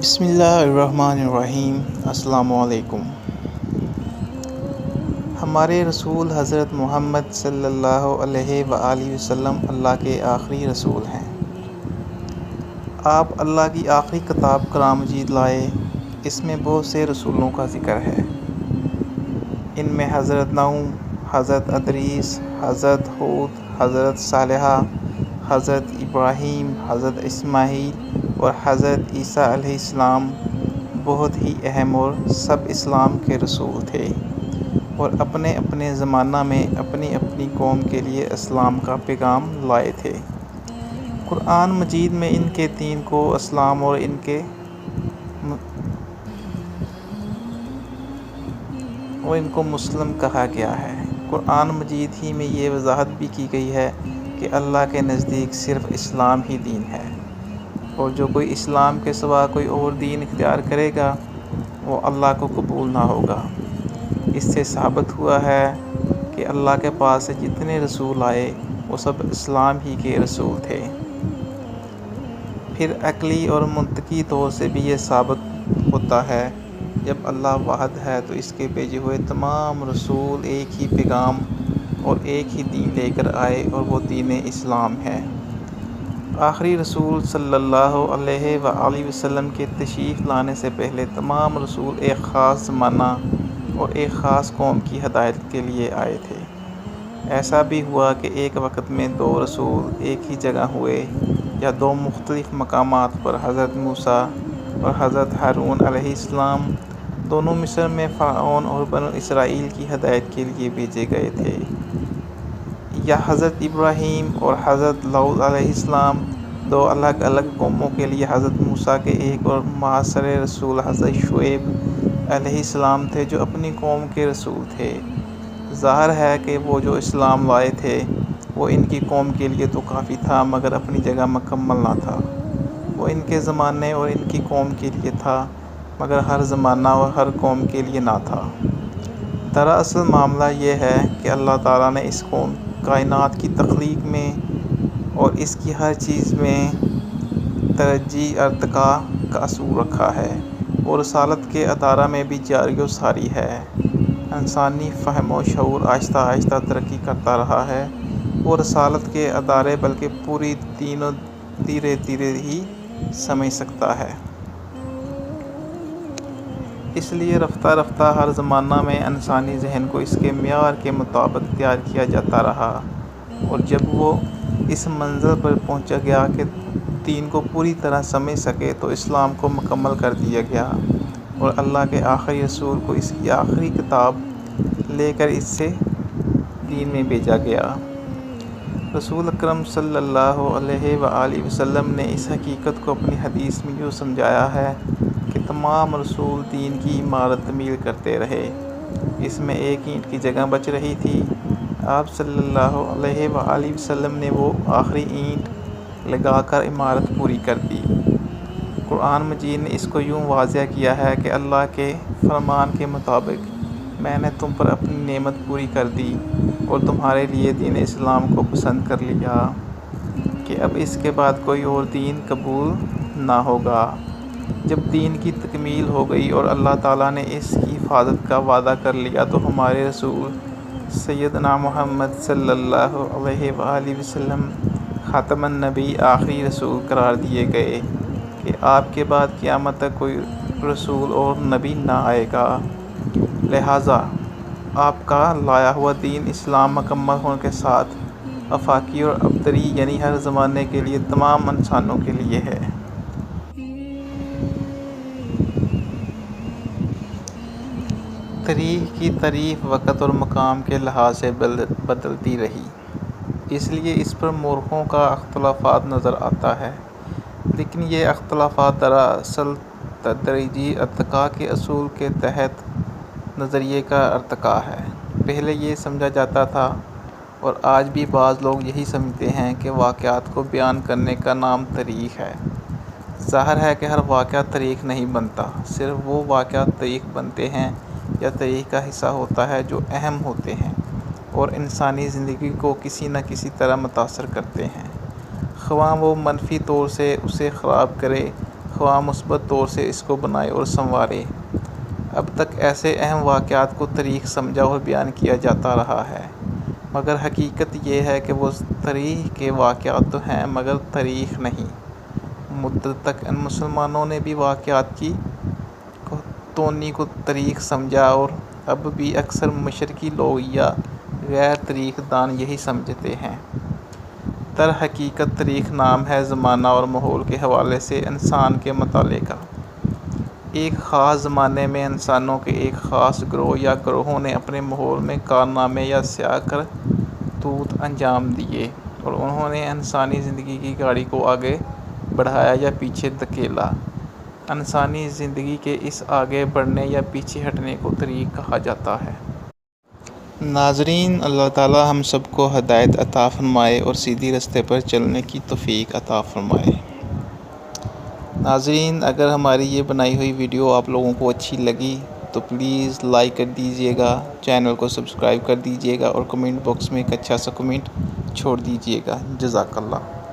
بسم اللہ الرحمن الرحیم۔ السلام علیکم۔ ہمارے رسول حضرت محمد صلی اللہ علیہ وآلہ وسلم اللہ کے آخری رسول ہیں۔ آپ اللہ کی آخری کتاب قرآن مجید لائے۔ اس میں بہت سے رسولوں کا ذکر ہے۔ ان میں حضرت نوح، حضرت ادریس، حضرت ہود، حضرت صالح، حضرت ابراہیم، حضرت اسماعیل اور حضرت عیسیٰ علیہ السلام بہت ہی اہم اور سب اسلام کے رسول تھے، اور اپنے اپنے زمانہ میں اپنی اپنی قوم کے لیے اسلام کا پیغام لائے تھے۔ قرآن مجید میں ان کے دین کو اسلام اور ان کو مسلم کہا گیا ہے۔ قرآن مجید ہی میں یہ وضاحت بھی کی گئی ہے کہ اللہ کے نزدیک صرف اسلام ہی دین ہے، اور جو کوئی اسلام کے سوا کوئی اور دین اختیار کرے گا وہ اللہ کو قبول نہ ہوگا۔ اس سے ثابت ہوا ہے کہ اللہ کے پاس سے جتنے رسول آئے وہ سب اسلام ہی کے رسول تھے۔ پھر عقلی اور منطقی طور سے بھی یہ ثابت ہوتا ہے، جب اللہ واحد ہے تو اس کے بھیجے ہوئے تمام رسول ایک ہی پیغام اور ایک ہی دین لے کر آئے، اور وہ دین اسلام ہے۔ آخری رسول صلی اللہ علیہ وآلہ وسلم کے تشریف لانے سے پہلے تمام رسول ایک خاص زمانہ اور ایک خاص قوم کی ہدایت کے لیے آئے تھے۔ ایسا بھی ہوا کہ ایک وقت میں دو رسول ایک ہی جگہ ہوئے، یا دو مختلف مقامات پر۔ حضرت موسیٰ اور حضرت ہارون علیہ السلام دونوں مصر میں فرعون اور بنو اسرائیل کی ہدایت کے لیے بھیجے گئے تھے، یا حضرت ابراہیم اور حضرت لوط علیہ السلام دو الگ الگ قوموں کے لیے حضرت موسیٰ کے ایک اور معاصر رسول حضرت شعیب علیہ السلام تھے، جو اپنی قوم کے رسول تھے۔ ظاہر ہے کہ وہ جو اسلام لائے تھے وہ ان کی قوم کے لیے تو کافی تھا، مگر اپنی جگہ مکمل نہ تھا۔ وہ ان کے زمانے اور ان کی قوم کے لیے تھا، مگر ہر زمانہ اور ہر قوم کے لیے نہ تھا۔ دراصل معاملہ یہ ہے کہ اللہ تعالیٰ نے اس کائنات کی تخلیق میں اور اس کی ہر چیز میں ترجیح ارتقاء کا اصول رکھا ہے، اور رسالت کے ادارہ میں بھی جاری و ساری ہے۔ انسانی فہم و شعور آہستہ آہستہ ترقی کرتا رہا ہے، اور رسالت کے ادارے بلکہ پوری دین دھیرے دھیرے ہی سمجھ سکتا ہے۔ اس لیے رفتہ رفتہ ہر زمانہ میں انسانی ذہن کو اس کے معیار کے مطابق تیار کیا جاتا رہا، اور جب وہ اس منزل پر پہنچ گیا کہ دین کو پوری طرح سمجھ سکے تو اسلام کو مکمل کر دیا گیا، اور اللہ کے آخری رسول کو اس کی آخری کتاب لے کر اس سے دین میں بھیجا گیا۔ رسول اکرم صلی اللہ علیہ وآلہ وسلم نے اس حقیقت کو اپنی حدیث میں یوں سمجھایا ہے کہ تمام رسول دین کی عمارت تعمیر کرتے رہے، اس میں ایک اینٹ کی جگہ بچ رہی تھی۔ آپ صلی اللہ علیہ وآلہ وسلم نے وہ آخری اینٹ لگا کر عمارت پوری کر دی۔ قرآن مجید نے اس کو یوں واضح کیا ہے کہ اللہ کے فرمان کے مطابق میں نے تم پر اپنی نعمت پوری کر دی اور تمہارے لیے دین اسلام کو پسند کر لیا کہ اب اس کے بعد کوئی اور دین قبول نہ ہوگا۔ جب دین کی تکمیل ہو گئی اور اللہ تعالیٰ نے اس کی حفاظت کا وعدہ کر لیا، تو ہمارے رسول سیدنا محمد صلی اللہ علیہ وآلہ وسلم خاتم النبی آخری رسول قرار دیے گئے کہ آپ کے بعد قیامت تک کوئی رسول اور نبی نہ آئے گا۔ لہٰذا آپ کا لایا ہوا دین اسلام مکمل ہونے کے ساتھ آفاقی اور ابتری، یعنی ہر زمانے کے لیے، تمام انسانوں کے لیے ہے۔ تاریخ کی تعریف وقت اور مقام کے لحاظ سے بدلتی رہی، اس لیے اس پر مورخوں کا اختلافات نظر آتا ہے، لیکن یہ اختلافات دراصل تدریجی ارتقاء کے اصول کے تحت نظریے کا ارتقاء ہے۔ پہلے یہ سمجھا جاتا تھا، اور آج بھی بعض لوگ یہی سمجھتے ہیں، کہ واقعات کو بیان کرنے کا نام تاریخ ہے۔ ظاہر ہے کہ ہر واقعہ تاریخ نہیں بنتا، صرف وہ واقعات تاریخ بنتے ہیں یا تاریخ کا حصہ ہوتا ہے جو اہم ہوتے ہیں اور انسانی زندگی کو کسی نہ کسی طرح متاثر کرتے ہیں، خواہ وہ منفی طور سے اسے خراب کرے، خواہ مثبت طور سے اس کو بنائے اور سنوارے۔ اب تک ایسے اہم واقعات کو تاریخ سمجھا اور بیان کیا جاتا رہا ہے، مگر حقیقت یہ ہے کہ وہ تاریخ کے واقعات تو ہیں مگر تاریخ نہیں۔ مدت تک ان مسلمانوں نے بھی واقعات کی توانی کو تاریخ سمجھا اور اب بھی اکثر مشرقی لوگ یا غیر تاریخ دان یہی سمجھتے ہیں۔ در حقیقت تاریخ نام ہے زمانہ اور ماحول کے حوالے سے انسان کے مطالعے کا۔ ایک خاص زمانے میں انسانوں کے ایک خاص گروہ یا گروہوں نے اپنے ماحول میں کارنامے یا سیاہ کرتوت انجام دیے اور انہوں نے انسانی زندگی کی گاڑی کو آگے بڑھایا یا پیچھے دھکیلا۔ انسانی زندگی کے اس آگے بڑھنے یا پیچھے ہٹنے کو تاریخ کہا جاتا ہے۔ ناظرین، اللہ تعالی ہم سب کو ہدایت عطا فرمائے اور سیدھی رستے پر چلنے کی توفیق عطا فرمائے۔ ناظرین، اگر ہماری یہ بنائی ہوئی ویڈیو آپ لوگوں کو اچھی لگی تو پلیز لائک کر دیجیے گا، چینل کو سبسکرائب کر دیجیے گا اور کمنٹ باکس میں ایک اچھا سا کمنٹ چھوڑ دیجیے گا۔ جزاک اللہ۔